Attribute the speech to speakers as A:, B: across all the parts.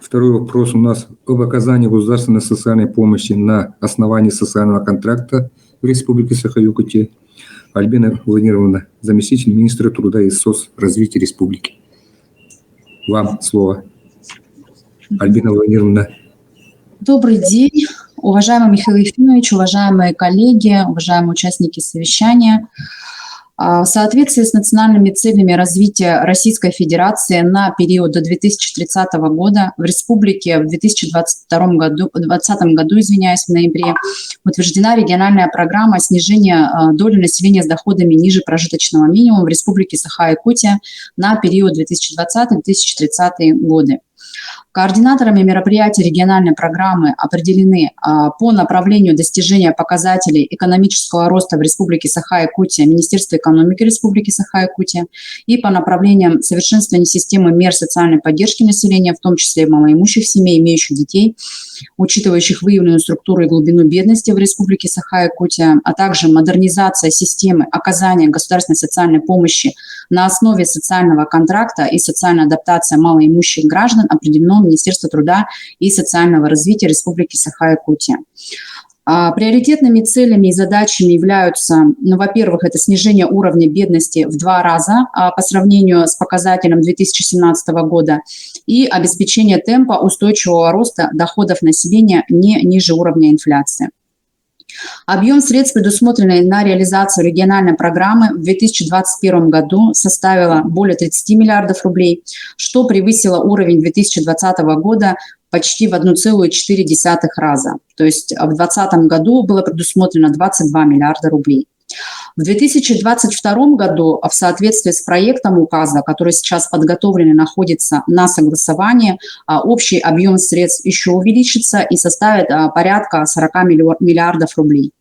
A: Второй вопрос у нас об оказании государственной социальной помощи на основании социального контракта в Республике Саха-Якутия. Альбина Владимировна, заместитель министра труда и соцразвития республики. Вам слово. Альбина Владимировна.
B: Добрый день, уважаемый Михаил Ефимович, уважаемые коллеги, уважаемые участники совещания. В соответствии с национальными целями развития Российской Федерации на период до 2030 года в республике в 2020 году, в ноябре, утверждена региональная программа снижения доли населения с доходами ниже прожиточного минимума в республике Саха-Якутия на период 2020-2030 годы. Координаторами мероприятий региональной программы определены по направлению достижения показателей экономического роста в Республике Саха-Якутия Министерство экономики Республики Саха-Якутия и по направлениям совершенствования системы мер социальной поддержки населения, в том числе малоимущих семей, имеющих детей, учитывающих выявленную структуру и глубину бедности в Республике Саха-Якутия, а также модернизация системы оказания государственной социальной помощи на основе социального контракта и социальная адаптация малоимущих граждан определено Министерство труда и социального развития Республики Саха-Якутия. Приоритетными целями и задачами являются, во-первых, это снижение уровня бедности в 2 раза по сравнению с показателем 2017 года и обеспечение темпа устойчивого роста доходов населения не ниже уровня инфляции. Объем средств, предусмотренный на реализацию региональной программы в 2021 году, составило более 30 миллиардов рублей, что превысило уровень 2020 года почти в 1,4 раза. То есть в 2020 году было предусмотрено 22 миллиарда рублей. В 2022 году в соответствии с проектом указа, который сейчас подготовлен и находится на согласовании, общий объем средств еще увеличится и составит порядка 40 миллиардов рублей.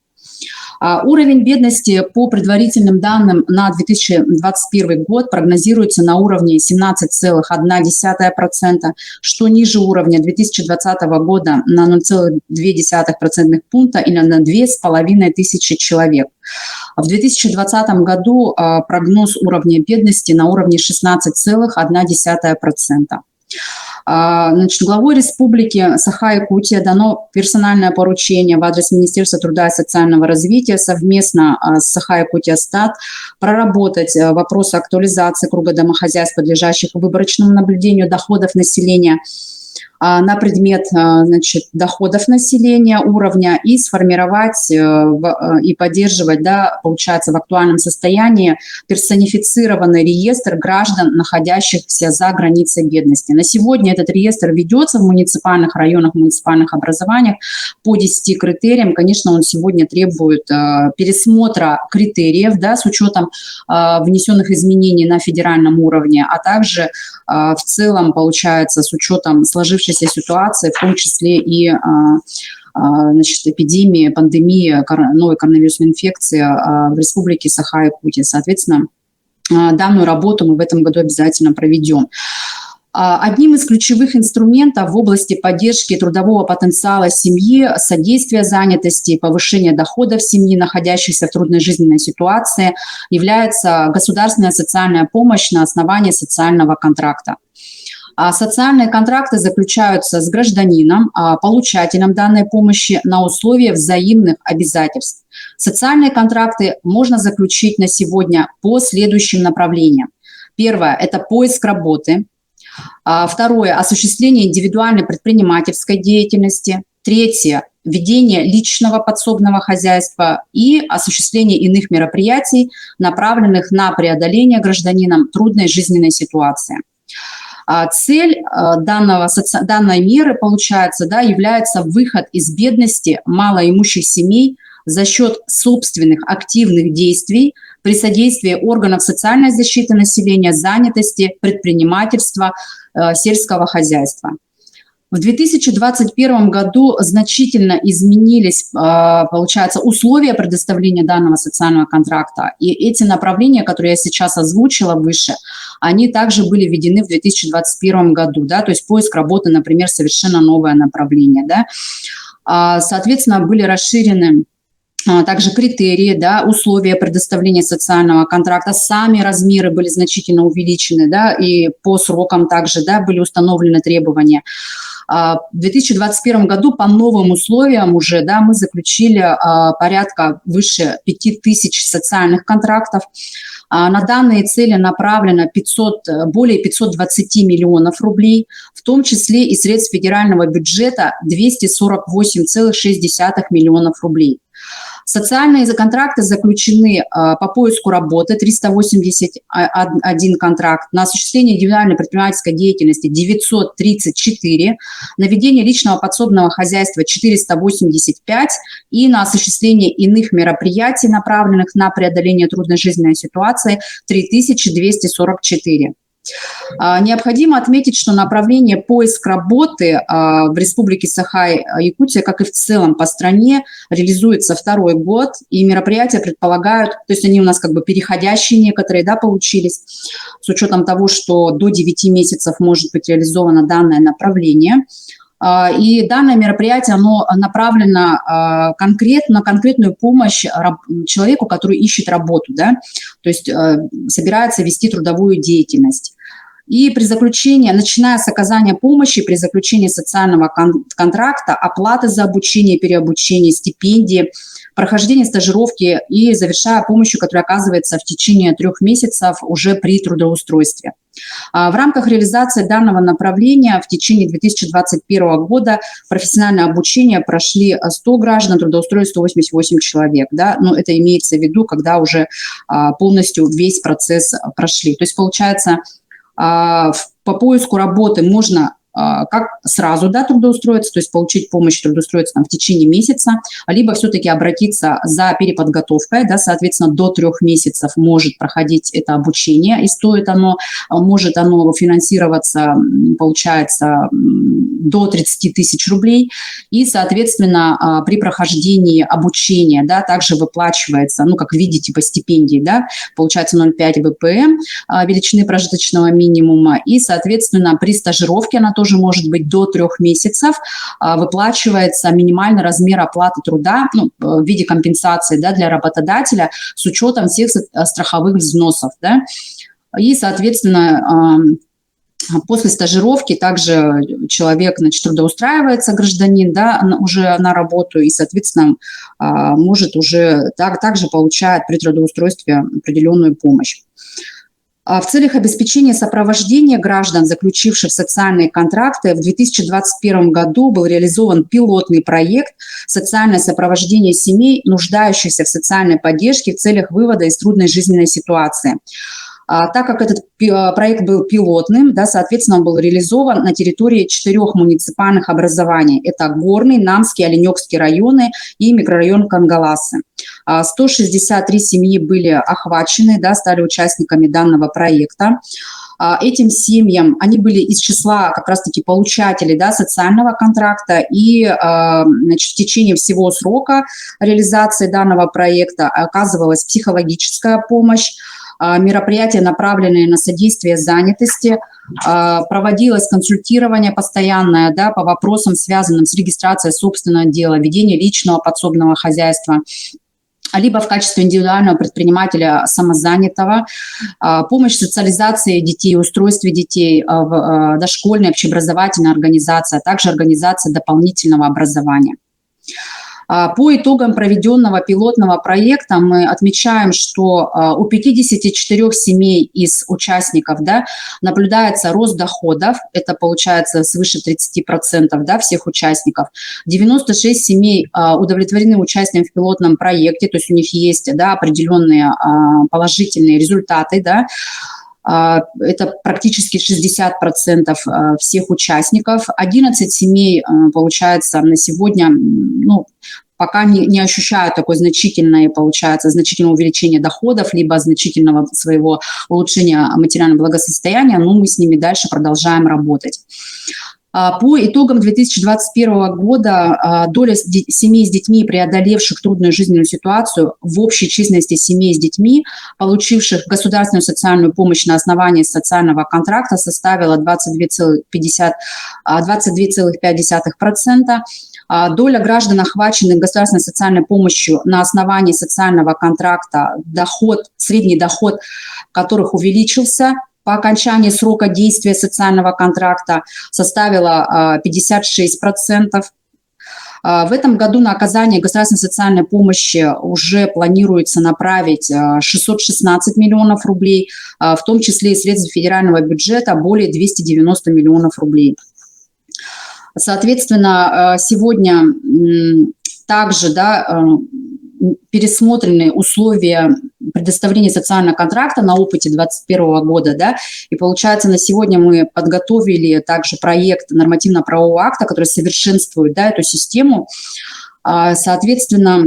B: Уровень бедности по предварительным данным на 2021 год прогнозируется на уровне 17,1%, что ниже уровня 2020 года на 0,2% пункта или на 2500 человек. В 2020 году прогноз уровня бедности на уровне 16,1%. Главой Республики Саха-Якутия дано персональное поручение в адрес Министерства труда и социального развития совместно с Саха-Якутия-Стат проработать вопросы актуализации круга домохозяйств, подлежащих выборочному наблюдению доходов населения на предмет доходов населения, уровня, и сформировать и поддерживать, получается, в актуальном состоянии персонифицированный реестр граждан, находящихся за границей бедности. На сегодня этот реестр ведется в муниципальных районах, муниципальных образованиях по 10 критериям. Конечно, он сегодня требует пересмотра критериев, с учетом внесенных изменений на федеральном уровне, а также в целом, получается, с учетом сложившейся ситуации, в том числе и эпидемии, пандемии новой коронавирусной инфекции в Республике Саха-Якутия. Соответственно, данную работу мы в этом году обязательно проведем. Одним из ключевых инструментов в области поддержки трудового потенциала семьи, содействия занятости и повышения доходов семьи, находящихся в трудной жизненной ситуации, является государственная социальная помощь на основании социального контракта. Социальные контракты заключаются с гражданином, получателем данной помощи на условиях взаимных обязательств. Социальные контракты можно заключить на сегодня по следующим направлениям. Первое – это поиск работы. Второе – осуществление индивидуальной предпринимательской деятельности. Третье – ведение личного подсобного хозяйства и осуществление иных мероприятий, направленных на преодоление гражданином трудной жизненной ситуации. Цель данной меры, получается, является выход из бедности малоимущих семей за счет собственных активных действий при содействии органов социальной защиты населения, занятости, предпринимательства, сельского хозяйства. В 2021 году значительно изменились, получается, условия предоставления данного социального контракта. И эти направления, которые я сейчас озвучила выше, они также были введены в 2021 году. То есть поиск работы, например, совершенно новое направление. Соответственно, были расширены также критерии, условия предоставления социального контракта, сами размеры были значительно увеличены, и по срокам также были установлены требования. В 2021 году по новым условиям уже, да, мы заключили порядка выше 5000 социальных контрактов. На данные цели направлено более 520 миллионов рублей, в том числе и средств федерального бюджета 248,6 миллионов рублей. Социальные контракты заключены по поиску работы 381 контракт, на осуществление индивидуальной предпринимательской деятельности 934, на ведение личного подсобного хозяйства 485 и на осуществление иных мероприятий, направленных на преодоление трудной жизненной ситуации, 3244. Необходимо отметить, что направление поиск работы в Республике Саха-Якутия, как и в целом по стране, реализуется второй год, и мероприятия предполагают, то есть они у нас как бы переходящие некоторые, да, получились, с учетом того, что до 9 месяцев может быть реализовано данное направление. И данное мероприятие, оно направлено на конкретную помощь человеку, который ищет работу, да, то есть собирается вести трудовую деятельность. И при заключении, начиная с оказания помощи, при заключении социального контракта, оплаты за обучение, переобучение, стипендии, прохождение стажировки и завершая помощью, которая оказывается в течение 3 месяцев уже при трудоустройстве. В рамках реализации данного направления в течение 2021 года профессиональное обучение прошли 100 граждан, трудоустроили 188 человек. Да? Но это имеется в виду, когда уже полностью весь процесс прошли. То есть получается, по поиску работы можно как сразу, да, трудоустроиться, то есть получить помощь трудоустроиться там в течение месяца, либо все-таки обратиться за переподготовкой, да, соответственно, до 3 месяцев может проходить это обучение, и может оно финансироваться, получается, до 30 тысяч рублей, и, соответственно, при прохождении обучения, да, также выплачивается, ну, как в виде типа стипендии, да, получается 0,5 ВПМ, величины прожиточного минимума, и, соответственно, при стажировке она тоже может быть до 3 месяцев, выплачивается минимальный размер оплаты труда, ну, в виде компенсации, да, для работодателя с учетом всех страховых взносов, да, и, соответственно, после стажировки также человек, значит, трудоустраивается, гражданин, да, уже на работу, и, соответственно, может уже также получает при трудоустройстве определенную помощь. В целях обеспечения сопровождения граждан, заключивших социальные контракты, в 2021 году был реализован пилотный проект «Социальное сопровождение семей, нуждающихся в социальной поддержке в целях вывода из трудной жизненной ситуации». Так как этот проект был пилотным, да, соответственно, он был реализован на территории 4 муниципальных образований. Это Горный, Намский, Оленёкский районы и микрорайон Кангаласы. 163 семьи были охвачены, да, стали участниками данного проекта. Этим семьям, они были из числа как раз-таки получателей, да, социального контракта, и, значит, в течение всего срока реализации данного проекта оказывалась психологическая помощь, мероприятия, направленные на содействие занятости, проводилось консультирование постоянное, да, по вопросам, связанным с регистрацией собственного дела, ведением личного подсобного хозяйства, либо в качестве индивидуального предпринимателя самозанятого, помощь в социализации детей, устройстве детей в дошкольной общеобразовательной организации, а также организация дополнительного образования. По итогам проведенного пилотного проекта мы отмечаем, что у 54 семей из участников, да, наблюдается рост доходов, это получается свыше 30%, да, всех участников. 96 семей удовлетворены участием в пилотном проекте, то есть у них есть, да, определенные положительные результаты, да. Это практически 60% всех участников. 11 семей, получается, на сегодня, ну, пока не ощущают такое значительное увеличение доходов, либо значительного своего улучшения материального благосостояния, но мы с ними дальше продолжаем работать. По итогам 2021 года доля семей с детьми, преодолевших трудную жизненную ситуацию, в общей численности семей с детьми, получивших государственную социальную помощь на основании социального контракта, составила 22,5%. Доля граждан, охваченных государственной социальной помощью на основании социального контракта, средний доход которых увеличился по окончании срока действия социального контракта составила 56%. В этом году на оказание государственной социальной помощи уже планируется направить 616 миллионов рублей, в том числе из средств федерального бюджета более 290 миллионов рублей. Соответственно, сегодня также пересмотрены условия предоставления социального контракта на опыте 2021 года, да, и получается на сегодня мы подготовили также проект нормативно-правового акта, который совершенствует, да, эту систему. Соответственно,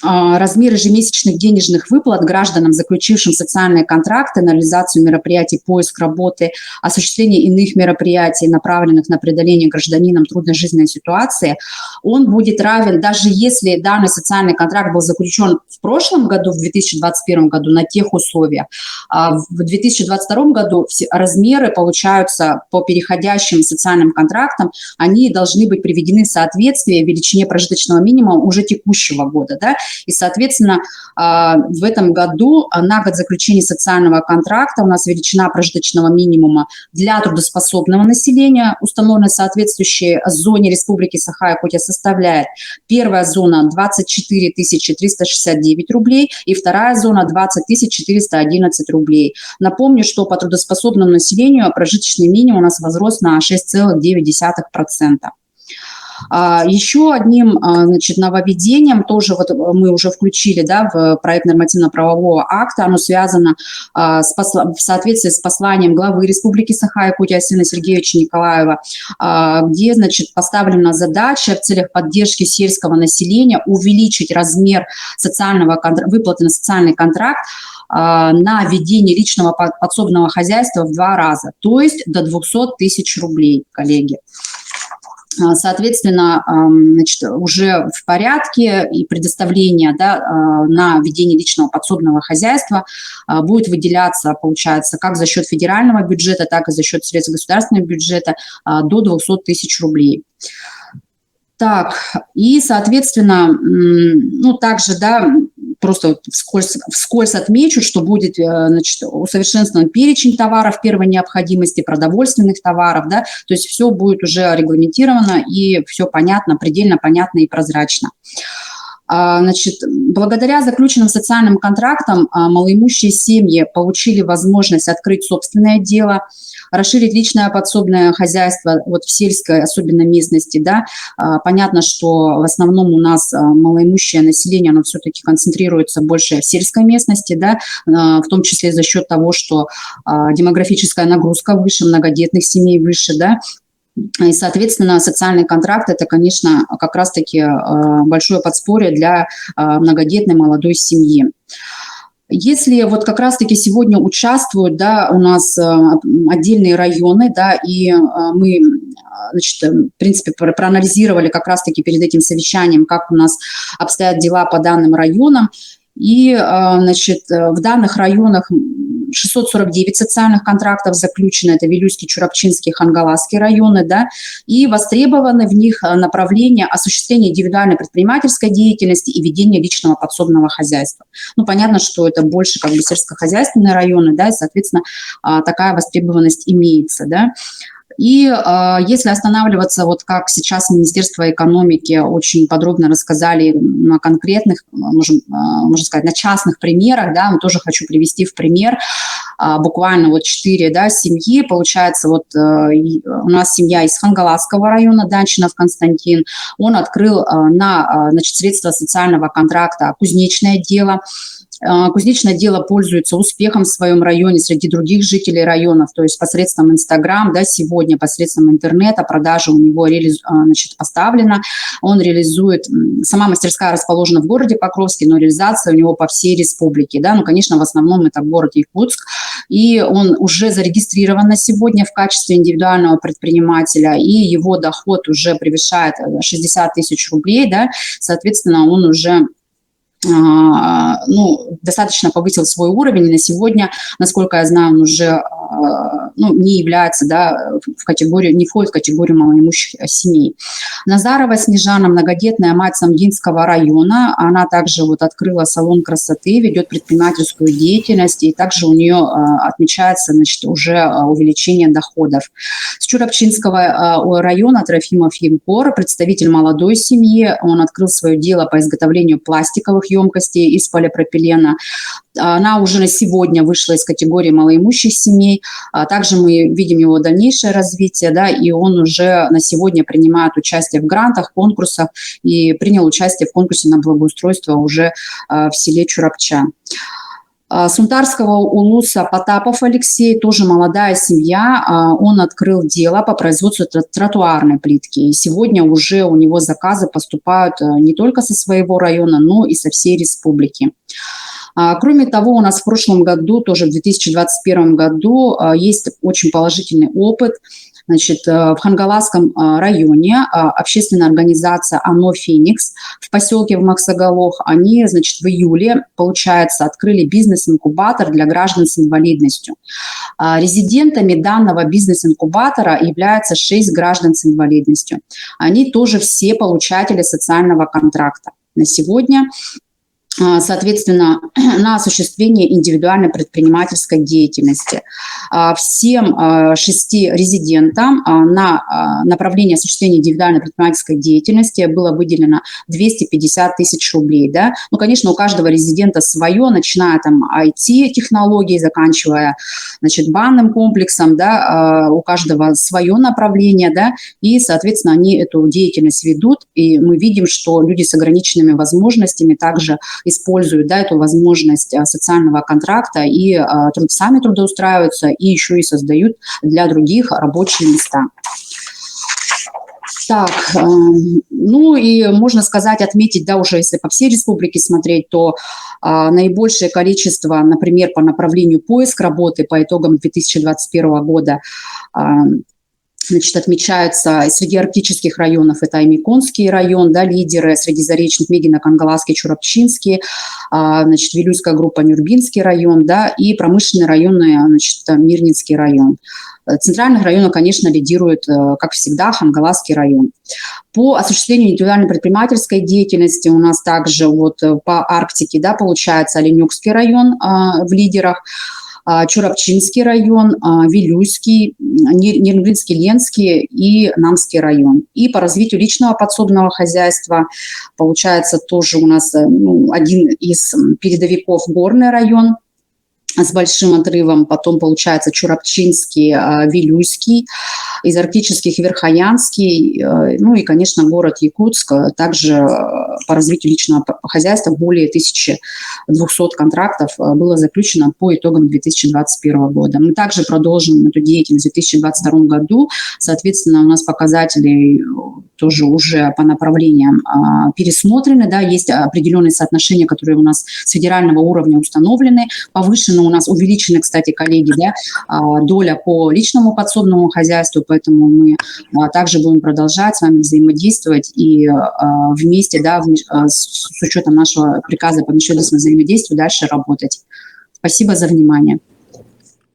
B: размер ежемесячных денежных выплат гражданам, заключившим социальные контракты на реализацию мероприятий поиск работы, осуществление иных мероприятий, направленных на преодоление гражданином трудной жизненной ситуации, он будет равен, даже если данный социальный контракт был заключен в прошлом году, в 2021 году, на тех условиях. В 2022 году размеры получаются по переходящим социальным контрактам, они должны быть приведены в соответствие величине прожиточного минимума уже текущего года, да. И, соответственно, в этом году на год заключения социального контракта у нас величина прожиточного минимума для трудоспособного населения, установленная в соответствующей зоне Республики Саха-Якутия, составляет: первая зона 24 369 рублей и вторая зона 20 411 рублей. Напомню, что по трудоспособному населению прожиточный минимум у нас возрос на 6,9%. Еще одним, значит, нововведением, тоже вот мы уже включили, да, в проект нормативно-правового акта, оно связано в соответствии с посланием главы Республики Саха-Якутия Арсена Сергеевича Николаева, где, значит, поставлена задача в целях поддержки сельского населения увеличить размер выплаты на социальный контракт на ведение личного подсобного хозяйства в 2 раза, то есть до 200 тысяч рублей, коллеги. Соответственно, значит, уже в порядке и предоставление, да, на ведение личного подсобного хозяйства будет выделяться, получается, как за счет федерального бюджета, так и за счет средств государственного бюджета до 200 тысяч рублей. Так, и, соответственно, ну, также, да, просто вскользь отмечу, что будет, значит, усовершенствован перечень товаров первой необходимости, продовольственных товаров, да, то есть все будет уже регламентировано и все понятно, предельно понятно и прозрачно. Значит, благодаря заключенным социальным контрактам малоимущие семьи получили возможность открыть собственное дело, расширить личное подсобное хозяйство вот в сельской, особенно местности, да. Понятно, что в основном у нас малоимущее население, оно все-таки концентрируется больше в сельской местности, да, в том числе за счет того, что демографическая нагрузка выше, многодетных семей выше, да. И, соответственно, социальный контракт – это, конечно, как раз-таки большое подспорье для многодетной молодой семьи. Если вот как раз-таки сегодня участвуют, да, у нас отдельные районы, да, и мы, значит, в принципе, проанализировали как раз-таки перед этим совещанием, как у нас обстоят дела по данным районам, и, значит, в данных районах 649 социальных контрактов заключено, это Вилюйский, Чурапчинский, Хангаласский районы, да, и востребованы в них направления осуществления индивидуальной предпринимательской деятельности и ведения личного подсобного хозяйства. Ну, понятно, что это больше как бы сельскохозяйственные районы, да, и, соответственно, такая востребованность имеется, да. И если останавливаться, вот как сейчас Министерство экономики очень подробно рассказали на конкретных, можно сказать, на частных примерах, да, тоже хочу привести в пример буквально вот 4, да, семьи. Получается, вот у нас семья из Хангаласского района, Данчинов Константин, он открыл на, значит, средства социального контракта кузнечное дело. Кузнечное дело пользуется успехом в своем районе среди других жителей районов, то есть посредством Инстаграм, да, сегодня посредством интернета продажа у него значит, поставлена, он реализует, сама мастерская расположена в городе Покровске, но реализация у него по всей республике, да, ну, конечно, в основном это город Якутск, и он уже зарегистрирован на сегодня в качестве индивидуального предпринимателя, и его доход уже превышает 60 тысяч рублей, да, соответственно, он уже ну, достаточно повысил свой уровень, и на сегодня, насколько я знаю, он уже ну, не является, да, в категорию, не входит в категорию малоимущих семей. Назарова Снежана, многодетная мать Самгинского района, она также вот открыла салон красоты, ведет предпринимательскую деятельность, и также у нее отмечается, значит, уже увеличение доходов. С Чурапчинского района Трофимов Егор, представитель молодой семьи, он открыл свое дело по изготовлению пластиковых емкостей из полипропилена. Она уже на сегодня вышла из категории малоимущих семей. Также мы видим его дальнейшее развитие, да, и он уже на сегодня принимает участие в грантах, конкурсах и принял участие в конкурсе на благоустройство уже в селе Чурапча. С Унтарского улуса Потапов Алексей, тоже молодая семья, он открыл дело по производству тротуарной плитки. И сегодня уже у него заказы поступают не только со своего района, но и со всей республики. Кроме того, у нас в прошлом году, тоже в 2021 году, есть очень положительный опыт. Значит, в Хангаласском районе общественная организация «Оно Феникс» в поселке в Максагалох, они, значит, в июле, получается, открыли бизнес-инкубатор для граждан с инвалидностью. Резидентами данного бизнес-инкубатора являются 6 граждан с инвалидностью. Они тоже все получатели социального контракта. На сегодня, соответственно, на осуществление индивидуальной предпринимательской деятельности. Всем 6 резидентам на направление осуществления индивидуальной предпринимательской деятельности было выделено 250 тысяч рублей. Да? Ну, конечно, у каждого резидента свое, начиная там IT-технологии, заканчивая, значит, банным комплексом, да, у каждого свое направление, да, и, соответственно, они эту деятельность ведут, и мы видим, что люди с ограниченными возможностями также используют, да, эту возможность социального контракта и сами трудоустраиваются, и еще и создают для других рабочие места. Так, ну и можно сказать, отметить, да, уже если по всей республике смотреть, то наибольшее количество, например, по направлению поиск работы по итогам 2021 года, значит, отмечаются среди арктических районов, это Аймиконский район, да, лидеры, среди заречных Мегино, Кангаласский, Чурапчинский, значит, Вилюйская группа, Нюрбинский район, да, и промышленные районы, значит, Мирнинский район. Центральных районов, конечно, лидирует, как всегда, Хангаласский район. По осуществлению индивидуальной предпринимательской деятельности у нас также вот по Арктике, да, получается Оленёкский район в лидерах, Чурапчинский район, Вилюйский, Нермлинский, Ленский и Намский район. И по развитию личного подсобного хозяйства получается тоже у нас один из передовиков Горный район с большим отрывом, потом получается Чурапчинский, Вилюйский, из арктических Верхоянский, ну и, конечно, город Якутск, также по развитию личного хозяйства более 1200 контрактов было заключено по итогам 2021 года. Мы также продолжим эту деятельность в 2022 году, соответственно, у нас показатели тоже уже по направлениям пересмотрены, да, есть определенные соотношения, которые у нас с федерального уровня установлены, повышены у нас, увеличены, кстати, коллеги, да, доля по личному подсобному хозяйству, поэтому мы также будем продолжать с вами взаимодействовать и вместе, да, с учетом нашего приказа по межведомственному взаимодействию дальше работать. Спасибо за внимание.